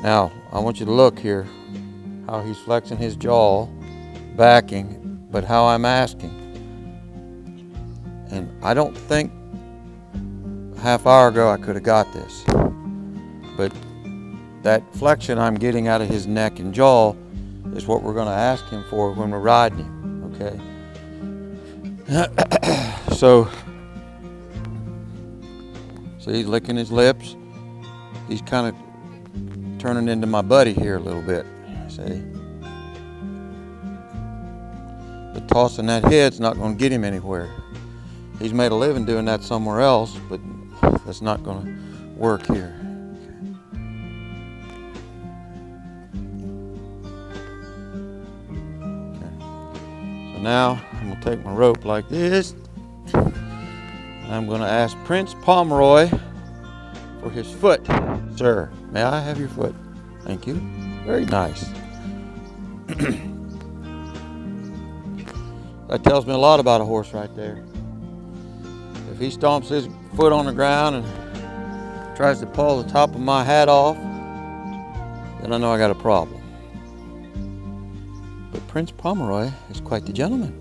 Now, I want you to look here, how he's flexing his jaw, backing, but how I'm asking. And I don't think a half hour ago I could have got this. But that flexion I'm getting out of his neck and jaw is what we're going to ask him for when we're riding him, okay? So he's licking his lips. He's kind of turning into my buddy here a little bit, see? But tossing that head's not going to get him anywhere. He's made a living doing that somewhere else, but that's not going to work here. Okay. So now I'm going to take my rope like this, and I'm going to ask Prince Pomeroy for his foot. Sir, may I have your foot? Thank you. Very nice. That tells me a lot about a horse right there. If he stomps his foot on the ground and tries to pull the top of my hat off, then I know I got a problem. But Prince Pomeroy is quite the gentleman.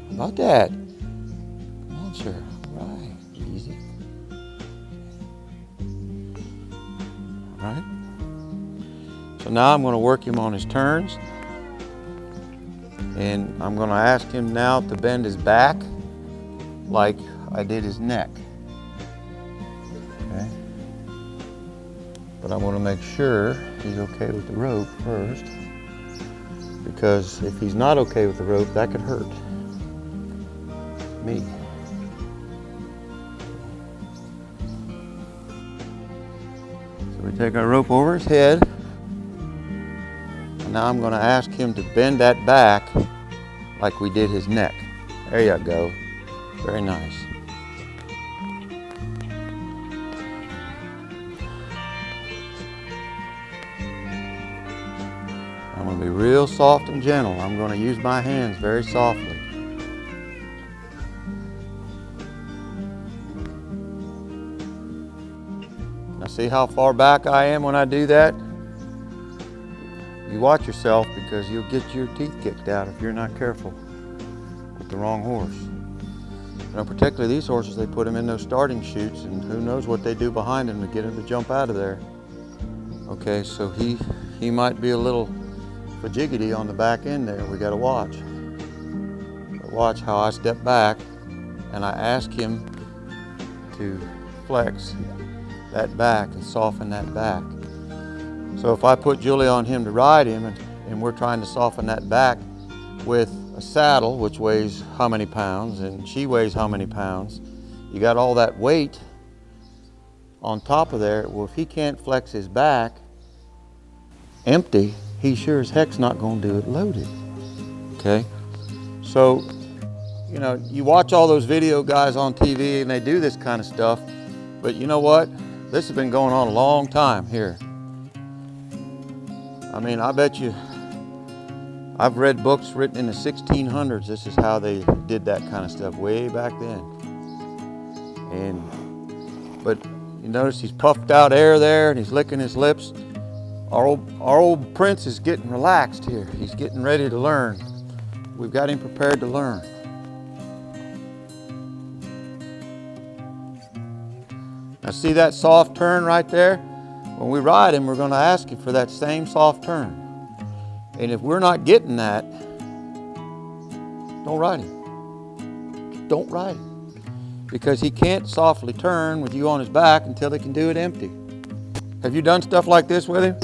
How about that? Come on, sir. Right. Easy. All right. So now I'm going to work him on his turns. And I'm going to ask him now to bend his back like I did his neck. Okay. But I want to make sure he's okay with the rope first, because if he's not okay with the rope, that could hurt me. So we take our rope over his head. And now I'm going to ask him to bend that back like we did his neck. There you go. Very nice. I'm going to be real soft and gentle. I'm going to use my hands very softly. Now see how far back I am when I do that? You watch yourself, because you'll get your teeth kicked out if you're not careful with the wrong horse. You know, particularly these horses, they put them in those starting chutes, and who knows what they do behind them to get him to jump out of there. Okay, so he might be a little fajiggity on the back end there. We got to watch. But watch how I step back and I ask him to flex that back and soften that back. So if I put Julie on him to ride him, and we're trying to soften that back with a saddle, which weighs how many pounds, and she weighs how many pounds, you got all that weight on top of there. Well, if he can't flex his back empty, he sure as heck's not going to do it loaded. Okay? So, you know, you watch all those video guys on TV and they do this kind of stuff, but you know what? This has been going on a long time here. I mean, I bet you, I've read books written in the 1600s. This is how they did that kind of stuff way back then. But you notice he's puffed out air there and he's licking his lips. Our old Prince is getting relaxed here. He's getting ready to learn. We've got him prepared to learn. Now see that soft turn right there? When we ride him, we're going to ask him for that same soft turn. And if we're not getting that, don't ride him. Don't ride him. Because he can't softly turn with you on his back until he can do it empty. Have you done stuff like this with him?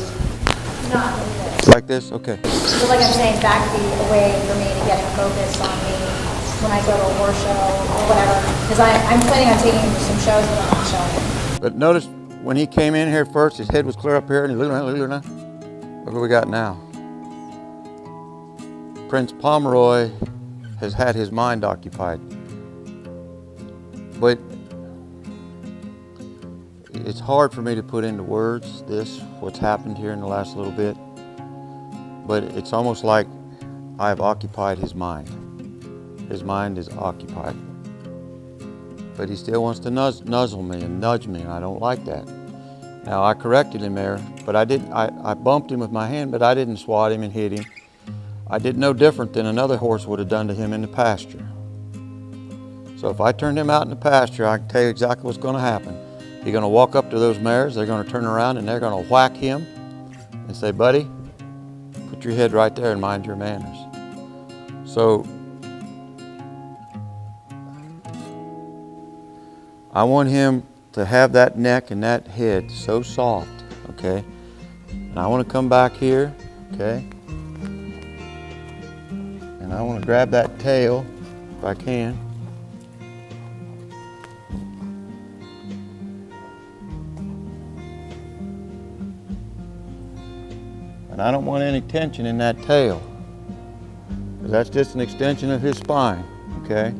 Not like this. Like this? Okay. So like I'm saying, back be a way for me to get him focused on me when I go to a horse show or whatever. Because I'm planning on taking him to some shows, but I'm not showing him. But notice, when he came in here first, his head was clear up here, and he look what we got now. Prince Pomeroy has had his mind occupied. But it's hard for me to put into words what's happened here in the last little bit. But it's almost like I've occupied his mind. His mind is occupied. But he still wants to nuzzle me and nudge me, and I don't like that. Now I corrected him there, but I bumped him with my hand, but I didn't swat him and hit him. I did no different than another horse would have done to him in the pasture. So if I turned him out in the pasture, I can tell you exactly what's going to happen. He's going to walk up to those mares, they're going to turn around and they're going to whack him and say, buddy, put your head right there and mind your manners. So I want him to have that neck and that head so soft, okay? And I want to come back here, okay? And I want to grab that tail if I can. And I don't want any tension in that tail, because that's just an extension of his spine, okay?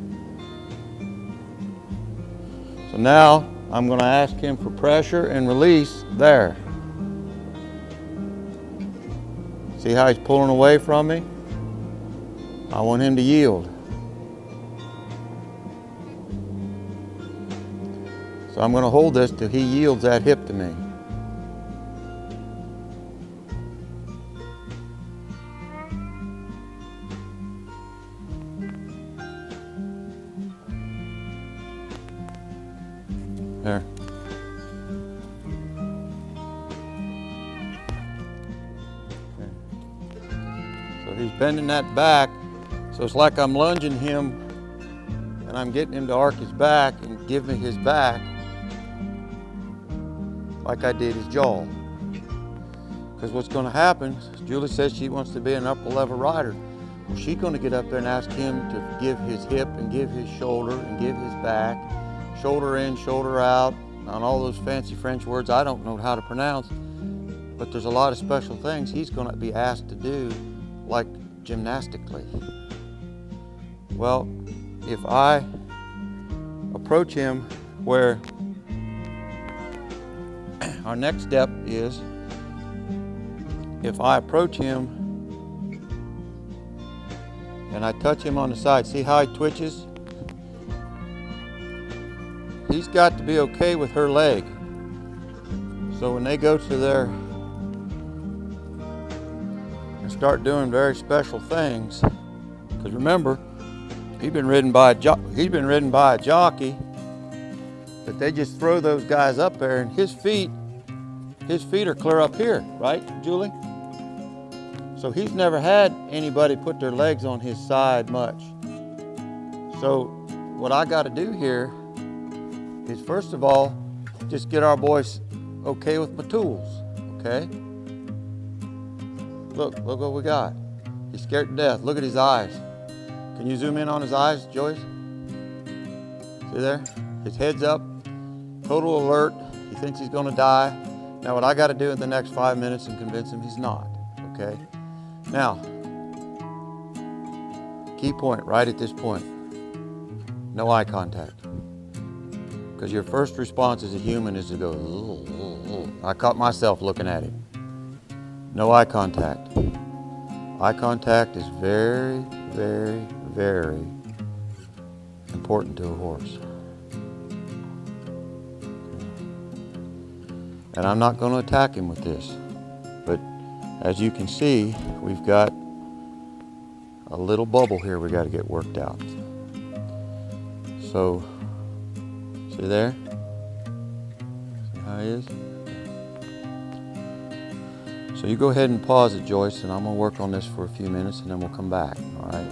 So now I'm going to ask him for pressure and release there. See how he's pulling away from me? I want him to yield. So I'm going to hold this till he yields that hip to me. There. Okay. So he's bending that back, so it's like I'm lunging him and I'm getting him to arc his back and give me his back like I did his jaw. Because what's going to happen, Julie says she wants to be an upper level rider. Well, she's going to get up there and ask him to give his hip and give his shoulder and give his back. Shoulder in, shoulder out, on all those fancy French words I don't know how to pronounce, but there's a lot of special things he's going to be asked to do, like gymnastically. Well, if I approach him where our next step is, if I approach him and I touch him on the side, see how he twitches? He's got to be okay with her leg. So when they go to their and start doing very special things, because remember, he's been ridden by a jockey that they just throw those guys up there, and his feet are clear up here, right, Julie? So he's never had anybody put their legs on his side much. So what I got to do here is, first of all, just get our boys okay with my tools, okay? Look what we got. He's scared to death. Look at his eyes. Can you zoom in on his eyes, Joyce? See there? His head's up, total alert. He thinks he's gonna die. Now what I gotta do in the next 5 minutes and convince him he's not, okay? Now, key point right at this point, no eye contact. Because your first response as a human is to go, ugh. I caught myself looking at him. No eye contact. Eye contact is very, very, very important to a horse. And I'm not going to attack him with this. But as you can see, we've got a little bubble here we got to get worked out. So, see there? See how he is? So you go ahead and pause it, Joyce, and I'm going to work on this for a few minutes and then we'll come back, all right?